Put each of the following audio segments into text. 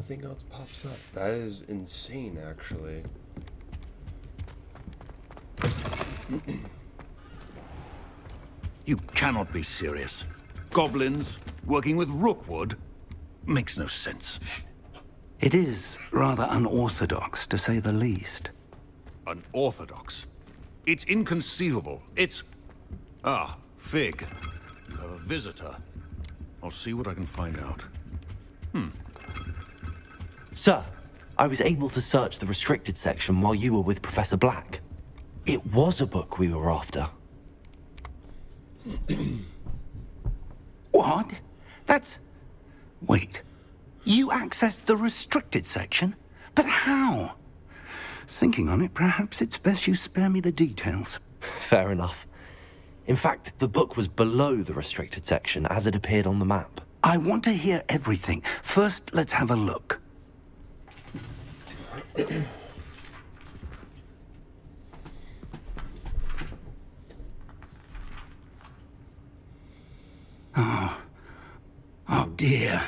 nothing else pops up. That is insane, actually. You cannot be serious. Goblins working with Rookwood? Makes no sense. It is rather unorthodox, to say the least. Unorthodox? It's inconceivable. It's... Ah, Fig. You have a visitor. I'll see what I can find out. Sir, I was able to search the restricted section while you were with Professor Black. It was a book we were after. What? That's... Wait. You accessed the restricted section? But how? Thinking on it, perhaps it's best you spare me the details. Fair enough. In fact, the book was below the restricted section as it appeared on the map. I want to hear everything. First, let's have a look. Oh dear.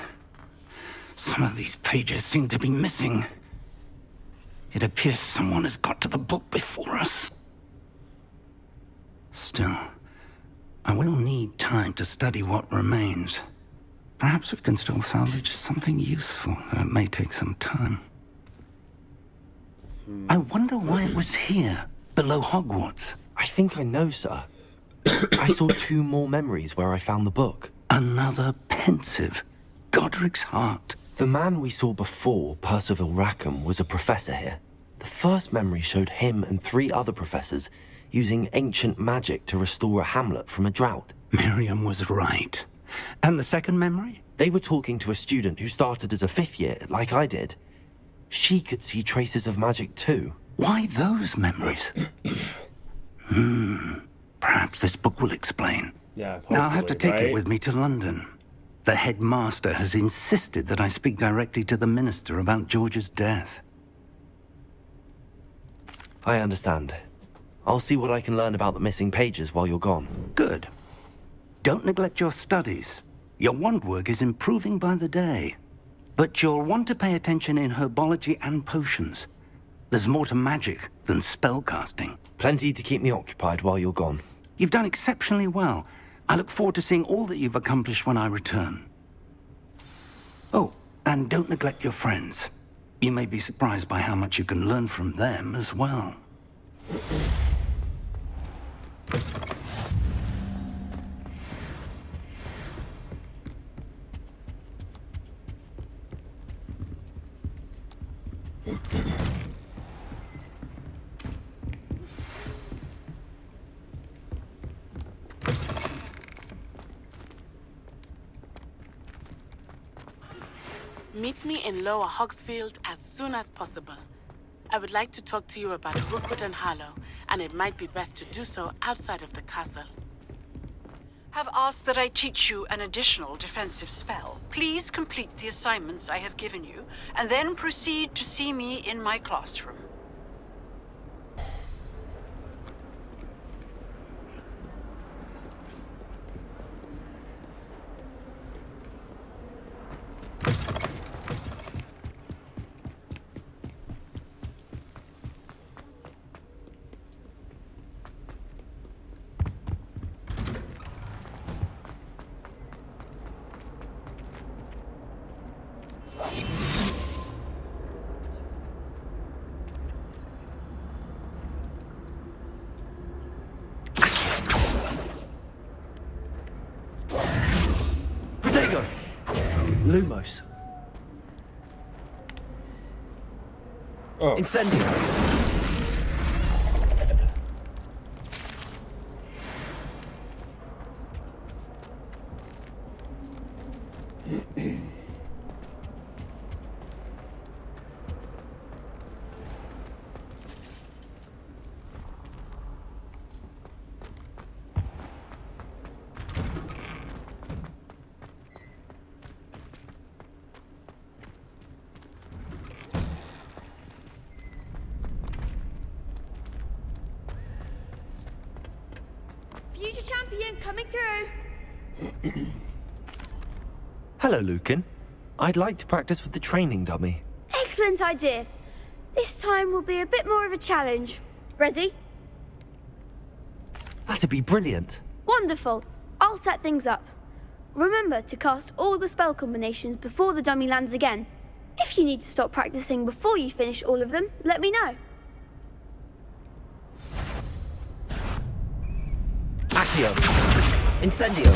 Some of these pages seem to be missing. It appears someone has got to the book before us. Still, I will need time to study what remains. Perhaps we can still salvage something useful, though it may take some time. I wonder why it was here, below Hogwarts. I think I know, sir. I saw 2 more memories where I found the book. Another pensive. Godric's heart. The man we saw before, Percival Rackham, was a professor here. The first memory showed him and 3 other professors using ancient magic to restore a hamlet from a drought. Miriam was right. And the second memory? They were talking to a student who started as a 5th year, like I did. She could see traces of magic too. Why those memories? Perhaps this book will explain. Yeah, Now I'll have to take right? it with me to London. The headmaster has insisted that I speak directly to the minister about George's death. I understand. I'll see what I can learn about the missing pages while you're gone. Good. Don't neglect your studies. Your wand work is improving by the day. But you'll want to pay attention in herbology and potions. There's more to magic than spellcasting. Plenty to keep me occupied while you're gone. You've done exceptionally well. I look forward to seeing all that you've accomplished when I return. Oh, and don't neglect your friends. You may be surprised by how much you can learn from them as well. Meet me in Lower Hogsfield as soon as possible. I would like to talk to you about Rookwood and Harlow, and it might be best to do so outside of the castle. Have asked that I teach you an additional defensive spell. Please complete the assignments I have given you, and then proceed to see me in my classroom. Protego! Lumos. Oh. Incendio. Future champion coming through. Hello, Lucan. I'd like to practice with the training dummy. Excellent idea. This time will be a bit more of a challenge. Ready? That'd be brilliant. Wonderful. I'll set things up. Remember to cast all the spell combinations before the dummy lands again. If you need to stop practicing before you finish all of them, let me know. Accio. Incendio.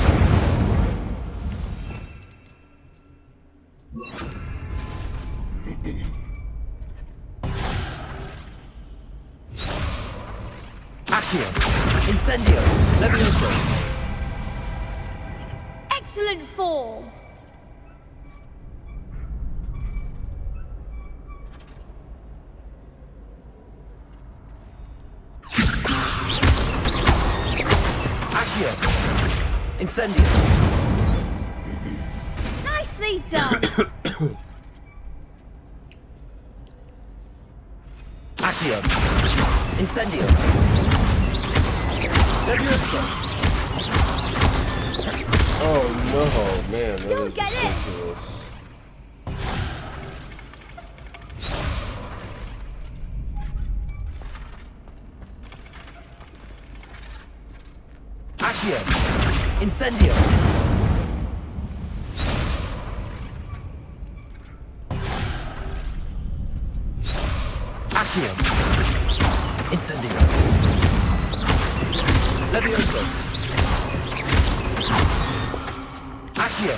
Accio. Incendio. Levioso. Excellent form. Accio. Incendio. Nicely done. Accio. Incendio. Levioso. Oh no, man, that You'll is get it. ridiculous. Accio. Incendio. Accio. Incendio. Levioso. Accio.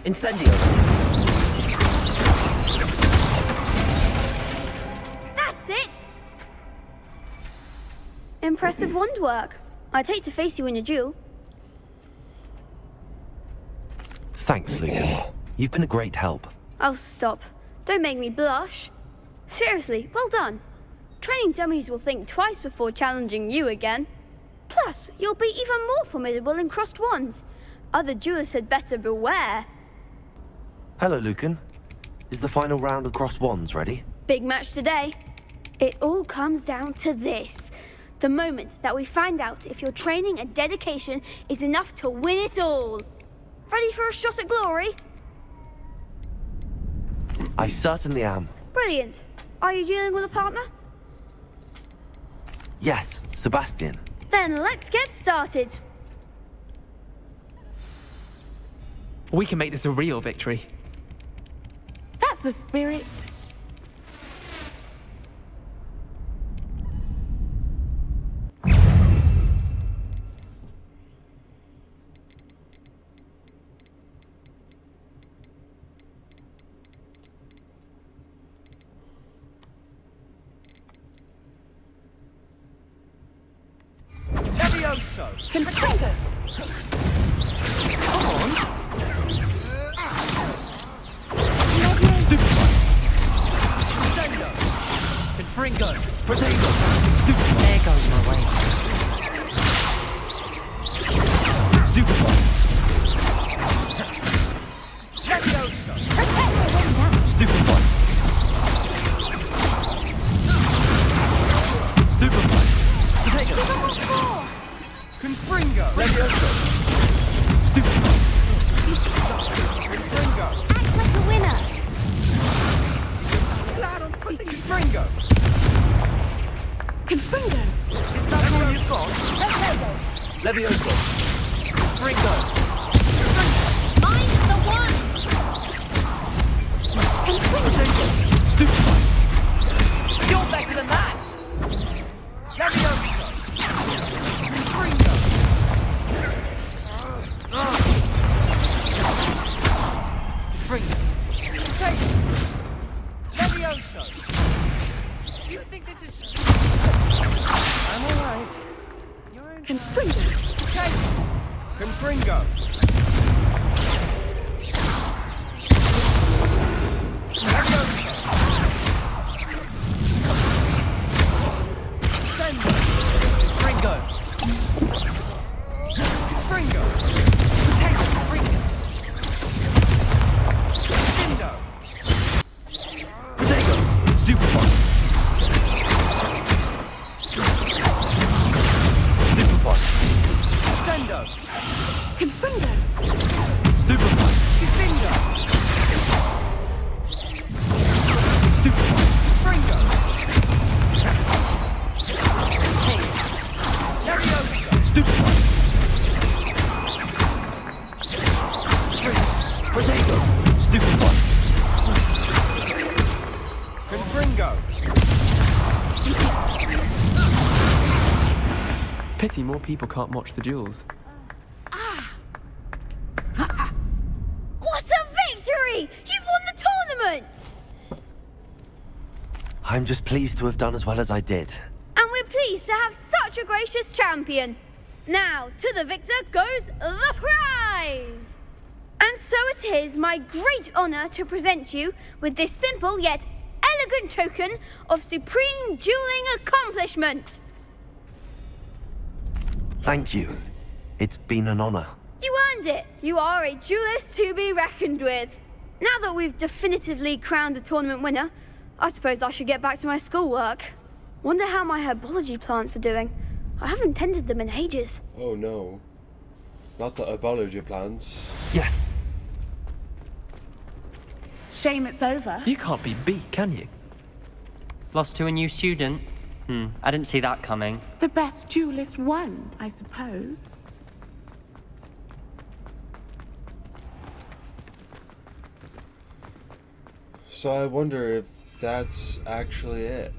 Incendio. That's it. Impressive wand work. I'd hate to face you in a duel. Thanks, Lucan. You've been a great help. Oh, stop. Don't make me blush. Seriously, well done. Training dummies will think twice before challenging you again. Plus, you'll be even more formidable in crossed wands. Other duelists had better beware. Hello, Lucan. Is the final round of cross wands ready? Big match today. It all comes down to this. The moment that we find out if your training and dedication is enough to win it all. Ready for a shot at glory? I certainly am. Brilliant. Are you dealing with a partner? Yes, Sebastian. Then let's get started. We can make this a real victory. That's the spirit. Levioso! Confringo. Stupefy! Incendio! Confringo! Potato! Stupefy! There goes my way. Stupefy! Levioso! Stupefy! Stupefy! Potato! Confringo! Levioso! Stupefy! Confringo! Act like a winner. Confringo! Confringo. Is that all you've got? Levioso! Confringo! Mind the one. Potato! Stupefy! You're better than that! Levioso! Confringo! Confringo! Potato! Levioso! You think this is... I'm alright. You're in... Confringo. Potato! Confringo! Levioso! Sendo! Confringo! Confringo! Potato! Confringo! Sendo! Potato! Stupefy! Stupefy! Sendo! Confringo. Stupid one. Fringo. Leviosa. Stupid one. Potato. Stupid one. Confringo. Pity more people can't watch the duels. What a victory! You've won the tournament! I'm just pleased to have done as well as I did. And we're pleased to have such a gracious champion. Now, to the victor goes the prize! And so it is my great honor to present you with this simple yet elegant token of supreme dueling accomplishment. Thank you. It's been an honor. You earned it. You are a duelist to be reckoned with. Now that we've definitively crowned the tournament winner, I suppose I should get back to my schoolwork. Wonder how my herbology plants are doing. I haven't tended them in ages. Oh no. Not the herbology plants. Yes. Shame it's over. You can't be beat, can you? Lost to a new student? I didn't see that coming. The best duelist won, I suppose. So I wonder if that's actually it.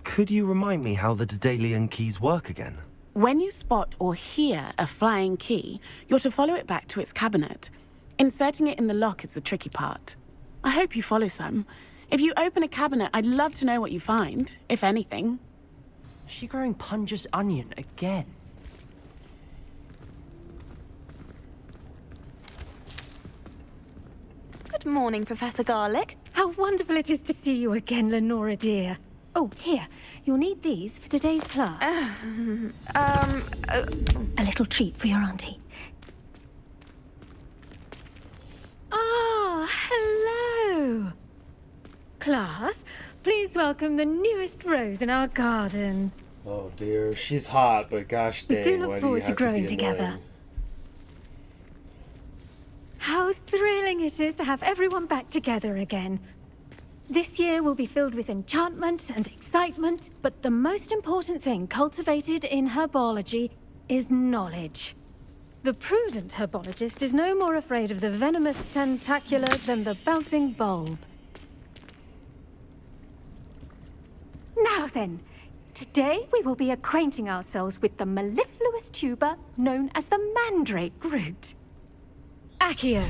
Could you remind me how the Daedalian keys work again? When you spot or hear a flying key, you're to follow it back to its cabinet. Inserting it in the lock is the tricky part. I hope you follow some. If you open a cabinet, I'd love to know what you find, if anything. Is she growing Punja's onion again? Good morning, Professor Garlick. How wonderful it is to see you again, Lenora dear. Oh, here. You'll need these for today's class. A little treat for your auntie. Ah, hello. Class, please welcome the newest rose in our garden. Oh dear, she's hot, but gosh dang, We do why look do you forward to have growing be together. annoying? How thrilling it is to have everyone back together again. This year will be filled with enchantment and excitement, but the most important thing cultivated in herbology is knowledge. The prudent herbologist is no more afraid of the venomous tentacula than the bouncing bulb. Now then, today we will be acquainting ourselves with the mellifluous tuber known as the mandrake root. Accio.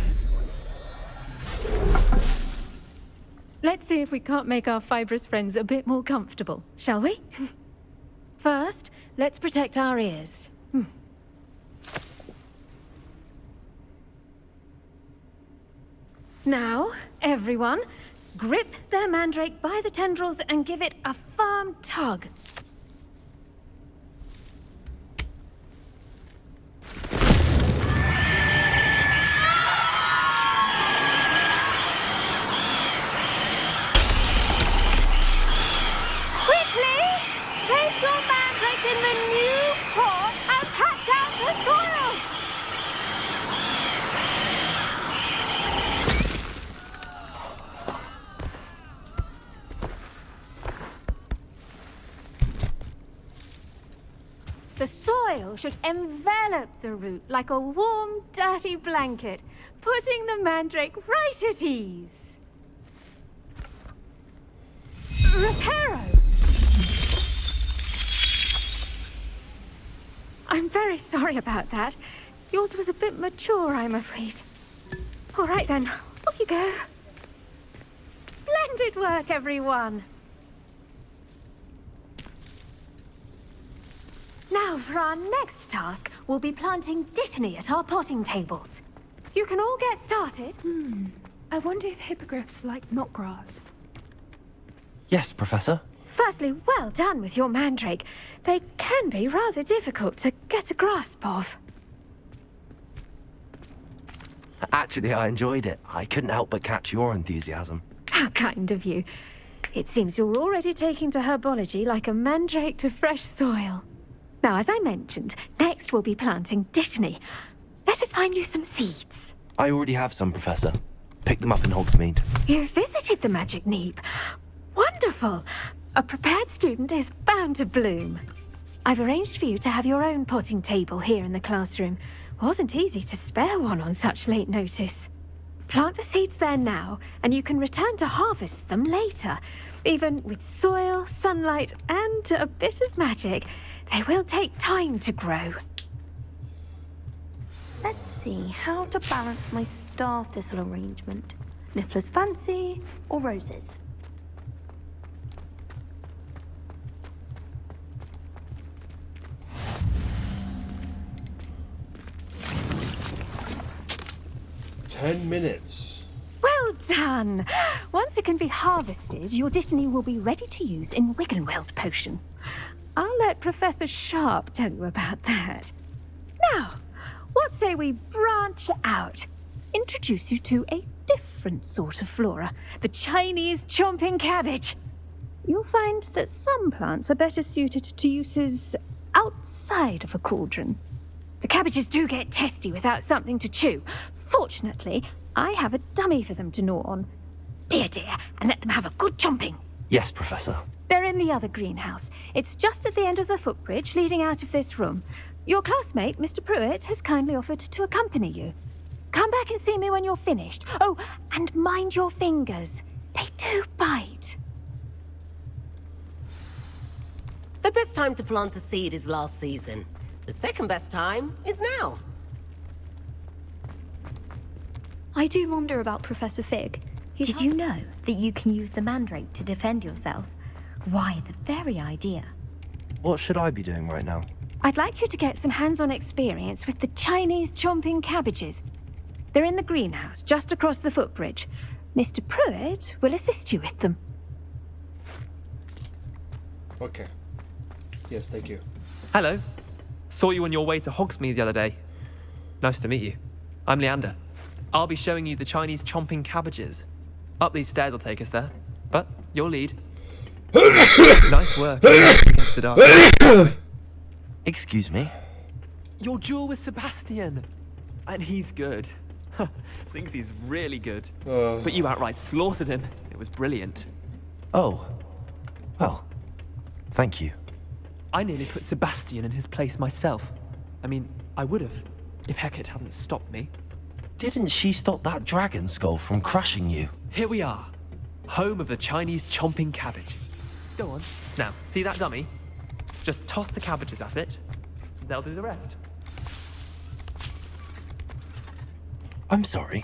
Let's see if we can't make our fibrous friends a bit more comfortable, shall we? First, let's protect our ears. Now, everyone, grip their mandrake by the tendrils and give it a firm tug. Place your mandrake in the new pot and pat down the soil! The soil should envelop the root like a warm, dirty blanket, putting the mandrake right at ease. Reparo! I'm very sorry about that. Yours was a bit mature, I'm afraid. All right then, off you go. Splendid work, everyone. Now, for our next task, we'll be planting dittany at our potting tables. You can all get started. I wonder if hippogriffs like knotgrass. Yes, Professor. Firstly, well done with your mandrake. They can be rather difficult to get a grasp of. Actually, I enjoyed it. I couldn't help but catch your enthusiasm. How kind of you. It seems you're already taking to herbology like a mandrake to fresh soil. Now, as I mentioned, next we'll be planting dittany. Let us find you some seeds. I already have some, Professor. Picked them up in Hogsmeade. You visited the Magic Neep. Wonderful. A prepared student is bound to bloom. I've arranged for you to have your own potting table here in the classroom. Wasn't easy to spare one on such late notice. Plant the seeds there now, and you can return to harvest them later. Even with soil, sunlight, and a bit of magic, they will take time to grow. Let's see how to balance my star thistle arrangement. Niffler's fancy or roses? Ten minutes. Well done! Once it can be harvested, your dittany will be ready to use in Wiggenweld potion. I'll let Professor Sharp tell you about that. Now, what say we branch out? Introduce you to a different sort of flora, the Chinese chomping cabbage. You'll find that some plants are better suited to uses outside of a cauldron. The cabbages do get testy without something to chew. Fortunately, I have a dummy for them to gnaw on. Be a dear and let them have a good chomping. Yes, Professor. They're in the other greenhouse. It's just at the end of the footbridge leading out of this room. Your classmate, Mr. Pruitt, has kindly offered to accompany you. Come back and see me when you're finished. Oh, and mind your fingers. They do bite. The best time to plant a seed is last season. The second best time is now. I do wonder about Professor Fig. Did you know that you can use the mandrake to defend yourself? Why, the very idea. What should I be doing right now? I'd like you to get some hands-on experience with the Chinese chomping cabbages. They're in the greenhouse, just across the footbridge. Mr. Pruitt will assist you with them. Okay. Yes, thank you. Hello. Saw you on your way to Hogsmeade the other day. Nice to meet you. I'm Leander. I'll be showing you the Chinese chomping cabbages. Up these stairs will take us there. But your lead. Nice work against the dark. Excuse me? Your duel with Sebastian. And he's good. Thinks he's really good. But you outright slaughtered him. It was brilliant. Oh. Well, thank you. I nearly put Sebastian in his place myself. I mean, I would have, if Hecate hadn't stopped me. Didn't she stop that dragon skull from crushing you? Here we are. Home of the Chinese chomping cabbage. Go on. Now, see that dummy? Just toss the cabbages at it. They'll do the rest. I'm sorry.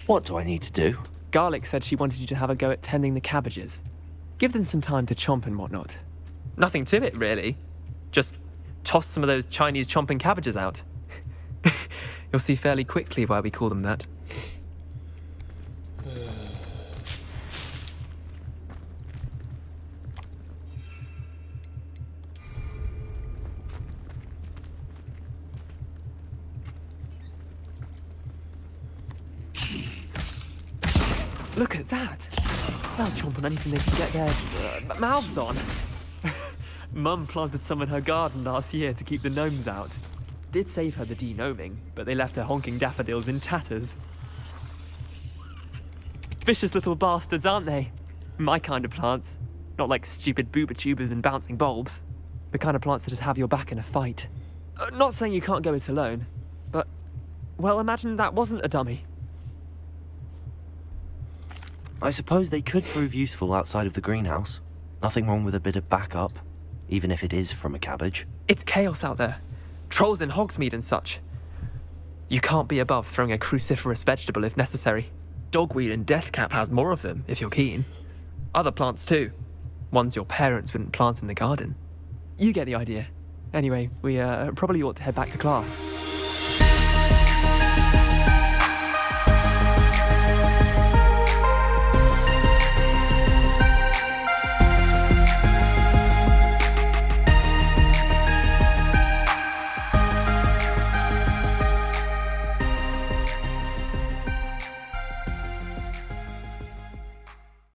What do I need to do? Garlic said she wanted you to have a go at tending the cabbages. Give them some time to chomp and whatnot. Nothing to it, really. Just toss some of those Chinese chomping cabbages out. You'll see fairly quickly why we call them that. Look at that! They'll chomp on anything they can get their mouths on. Mum planted some in her garden last year to keep the gnomes out. Did save her the de-gnoming, but they left her honking daffodils in tatters. Vicious little bastards, aren't they? My kind of plants. Not like stupid booba tubers and bouncing bulbs. The kind of plants that just have your back in a fight. Not saying you can't go it alone, but, well, imagine that wasn't a dummy. I suppose they could prove useful outside of the greenhouse. Nothing wrong with a bit of backup, even if it is from a cabbage. It's chaos out there. Trolls in Hogsmeade and such. You can't be above throwing a cruciferous vegetable if necessary. Dogweed and deathcap has more of them, if you're keen. Other plants too. Ones your parents wouldn't plant in the garden. You get the idea. Anyway, we probably ought to head back to class.